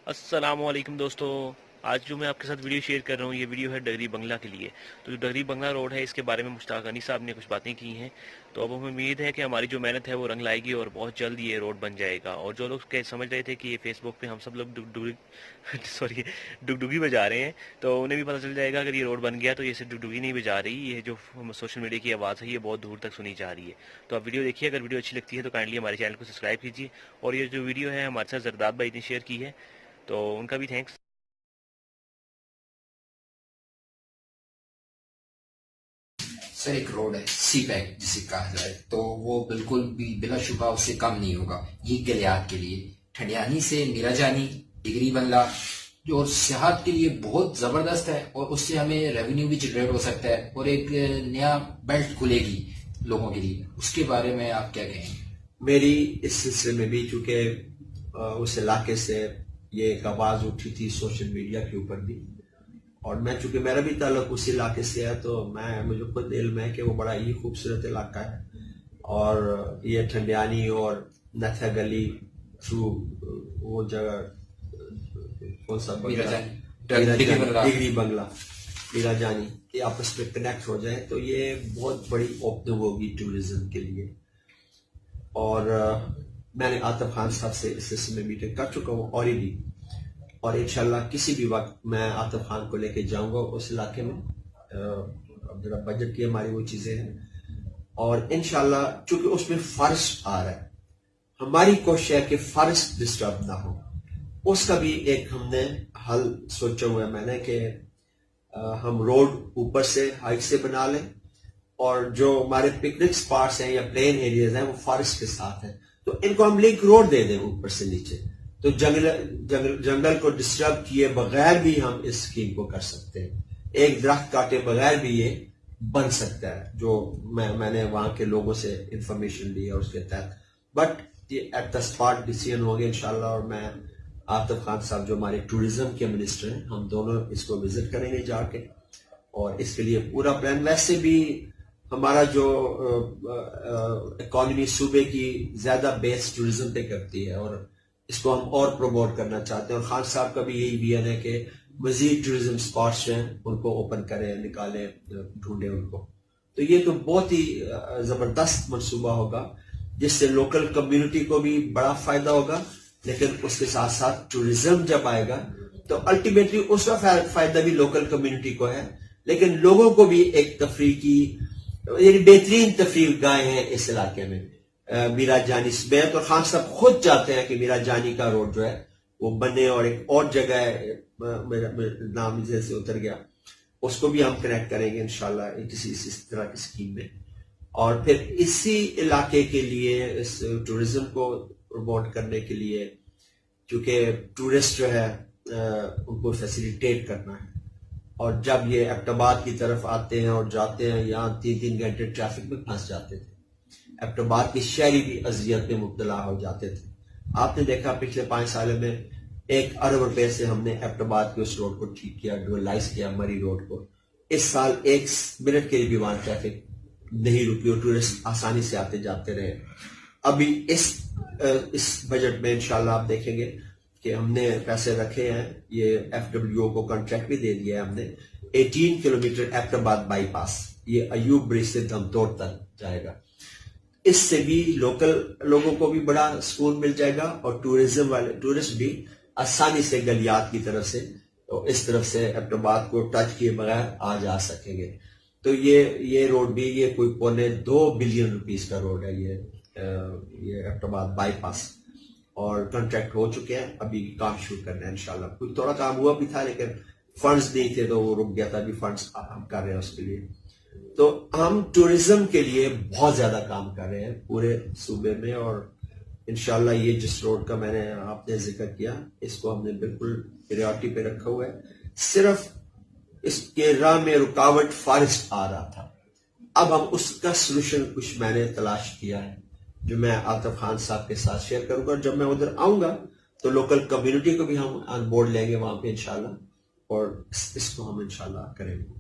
السلام علیکم دوستو، آج جو میں آپ کے ساتھ ویڈیو شیئر کر رہا ہوں یہ ویڈیو ہے ڈگری بنگلہ کے لیے۔ تو جو ڈگری بنگلہ روڈ ہے اس کے بارے میں مشتاق غنی صاحب نے کچھ باتیں کی ہیں، تو اب ہمیں امید ہے کہ ہماری جو محنت ہے وہ رنگ لائے گی اور بہت جلد یہ روڈ بن جائے گا۔ اور جو لوگ سمجھ رہے تھے کہ یہ فیس بک پہ ہم سب لوگ ڈگڈگی بجا رہے ہیں، تو انہیں بھی پتہ چل جائے گا اگر یہ روڈ بن گیا تو یہ صرف ڈگڈگی نہیں بجا رہی، یہ جو سوشل میڈیا کی آواز ہے یہ بہت دور تک سنی جا رہی ہے۔ تو آپ ویڈیو دیکھیے، اگر ویڈیو اچھی لگتی ہے تو کائنڈلی ہمارے چینل کو سبسکرائب کیجیے، اور یہ جو ویڈیو ہے ہمارے ساتھ زرداد بھائی نے شیئر کی ہے تو ان کا بھی تھینکس۔ سر ایک روڈ ہے سی پیک جسے کہا جائے تو وہ بالکل بھی بلا شبہ اس سے کم نہیں ہوگا یہ گلیات کے لیے، ٹھنڈیانی سے میرا جانی ڈگری بنگلہ جو سیاحت کے لیے بہت زبردست ہے، اور اس سے ہمیں ریونیو بھی جنریٹ ہو سکتا ہے اور ایک نیا بیلٹ کھلے گی لوگوں کے لیے۔ اس کے بارے میں آپ کیا کہیں گے؟ میری اس سلسلے میں بھی چونکہ اس علاقے سے یہ ایک آواز اٹھی تھی سوشل میڈیا کے اوپر بھی، اور میں چونکہ میرا بھی تعلق اس علاقے سے ہے تو مجھے خود علم ہے کہ وہ بڑا ہی خوبصورت علاقہ ہے، اور یہ ٹھنڈیانی اور نتھیا گلی تھرو وہ جگہ کون سا ڈگری بنگلہ میرا جانی کہ آپس میں کنیکٹ ہو جائے تو یہ بہت بڑی اوپننگ ہوگی ٹورزم کے لیے۔ اور میں نے عاطف خان صاحب سے اس سلسلے میں میٹنگ کر چکا ہوں اور انشاءاللہ کسی بھی وقت میں عاطف خان کو لے کے جاؤں گا اس علاقے میں۔ ذرا بجٹ کی ہماری وہ چیزیں ہیں، اور انشاءاللہ چونکہ اس میں فرش آ رہا ہے، ہماری کوشش ہے کہ فرش ڈسٹرب نہ ہو۔ اس کا بھی ایک ہم نے حل سوچا ہوا ہے میں نے کہ ہم روڈ اوپر سے ہائٹ سے بنا لیں، اور جو ہمارے پکنک سپاٹس ہیں یا پلین ایریاز ہیں وہ فارسٹ کے ساتھ ہیں، تو ان کو ہم لنک روڈ دے دیں اوپر سے نیچے، تو جنگل کو ڈسٹرب کیے بغیر بھی ہم اس اسکیم کو کر سکتے ہیں۔ ایک درخت کاٹے بغیر بھی یہ بن سکتا ہے، جو میں نے وہاں کے لوگوں سے انفارمیشن لی ہے اس کے تحت، بٹ یہ ایٹ دا اسپاٹ ڈیسیژن ہوگی انشاءاللہ۔ اور میں عاطف خان صاحب جو ہمارے ٹورزم کے منسٹر ہیں، ہم دونوں اس کو وزٹ کریں گے جا کے، اور اس کے لیے پورا پلان۔ ویسے بھی ہمارا جو اکانومی صوبے کی زیادہ بیس ٹورزم پہ کرتی ہے، اور اس کو ہم اور پروموٹ کرنا چاہتے ہیں، اور خان صاحب کا بھی یہی ویژن ہے کہ مزید ٹورزم سپاٹس جو ہیں ان کو اوپن کریں، نکالیں، ڈھونڈیں ان کو۔ تو یہ تو بہت ہی زبردست منصوبہ ہوگا جس سے لوکل کمیونٹی کو بھی بڑا فائدہ ہوگا، لیکن اس کے ساتھ ساتھ ٹورزم جب آئے گا تو الٹیمیٹلی اس کا فائدہ بھی لوکل کمیونٹی کو ہے، لیکن لوگوں کو بھی ایک تفریح کی یعنی بہترین تفریح گاہیں ہیں اس علاقے میں۔ میرا جانی سمیت اور خان صاحب خود چاہتے ہیں کہ میرا جانی کا روڈ جو ہے وہ بنے، اور ایک اور جگہ ہے میرا نام سے اتر گیا، اس کو بھی ہم کنیکٹ کریں گے انشاءاللہ کسی اس طرح کی اسکیم میں۔ اور پھر اسی علاقے کے لیے اس ٹورزم کو پروموٹ کرنے کے لیے، چونکہ ٹورسٹ جو ہے ان کو فیسیلیٹیٹ کرنا ہے، اور جب یہ ایبٹ آباد کی طرف آتے ہیں اور جاتے ہیں یہاں 3 گھنٹے ٹریفک میں پھنس جاتے تھے، ایبٹ آباد کے شہری بھی اذیت میں مبتلا ہو جاتے تھے۔ آپ نے دیکھا پچھلے 5 سالوں میں 1 ارب روپے سے ہم نے ایبٹ آباد کے اس روڈ کو ٹھیک کیا، ڈویلائز کیا مری روڈ کو۔ اس سال 1 منٹ کے لیے بھی وہاں ٹریفک نہیں رکی اور ٹورسٹ آسانی سے آتے جاتے رہے۔ ابھی اس بجٹ میں انشاءاللہ آپ دیکھیں گے کہ ہم نے پیسے رکھے ہیں، یہ ایف ڈبلیو کو کانٹریکٹ بھی دے دیا ہے ہم نے، 18 کلومیٹر ایبٹ آباد بائی پاس، یہ ایوب برج سے دھمتوڑ تک جائے گا۔ اس سے بھی لوکل لوگوں کو بھی بڑا سکون مل جائے گا، اور ٹورزم والے ٹورسٹ بھی آسانی سے گلیات کی طرف سے اس طرف سے ایبٹ آباد کو ٹچ کیے بغیر آ جا سکیں گے۔ تو یہ روڈ بھی یہ کوئی 2.25 بلین روپیز کا روڈ ہے، یہ ایبٹ آباد بائی پاس، اور کنٹریکٹ ہو چکے ہیں، ابھی کام شروع کرنا ہے انشاءاللہ۔ کوئی تھوڑا کام ہوا بھی تھا لیکن فنڈز نہیں تھے تو وہ رک گیا تھا، ابھی فنڈز ہم کر رہے ہیں اس کے لیے۔ تو ہم ٹورزم کے لیے بہت زیادہ کام کر رہے ہیں پورے صوبے میں، اور انشاءاللہ یہ جس روڈ کا میں نے آپ نے ذکر کیا اس کو ہم نے بالکل پریورٹی پہ رکھا ہوا ہے۔ صرف اس کے راہ میں رکاوٹ فارسٹ آ رہا تھا، اب ہم اس کا سلوشن کچھ میں نے تلاش کیا ہے جو میں عاطف خان صاحب کے ساتھ شیئر کروں گا۔ جب میں ادھر آؤں گا تو لوکل کمیونٹی کو بھی ہم آن بورڈ لیں گے وہاں پہ انشاءاللہ، اور اس کو ہم انشاءاللہ کریں گے۔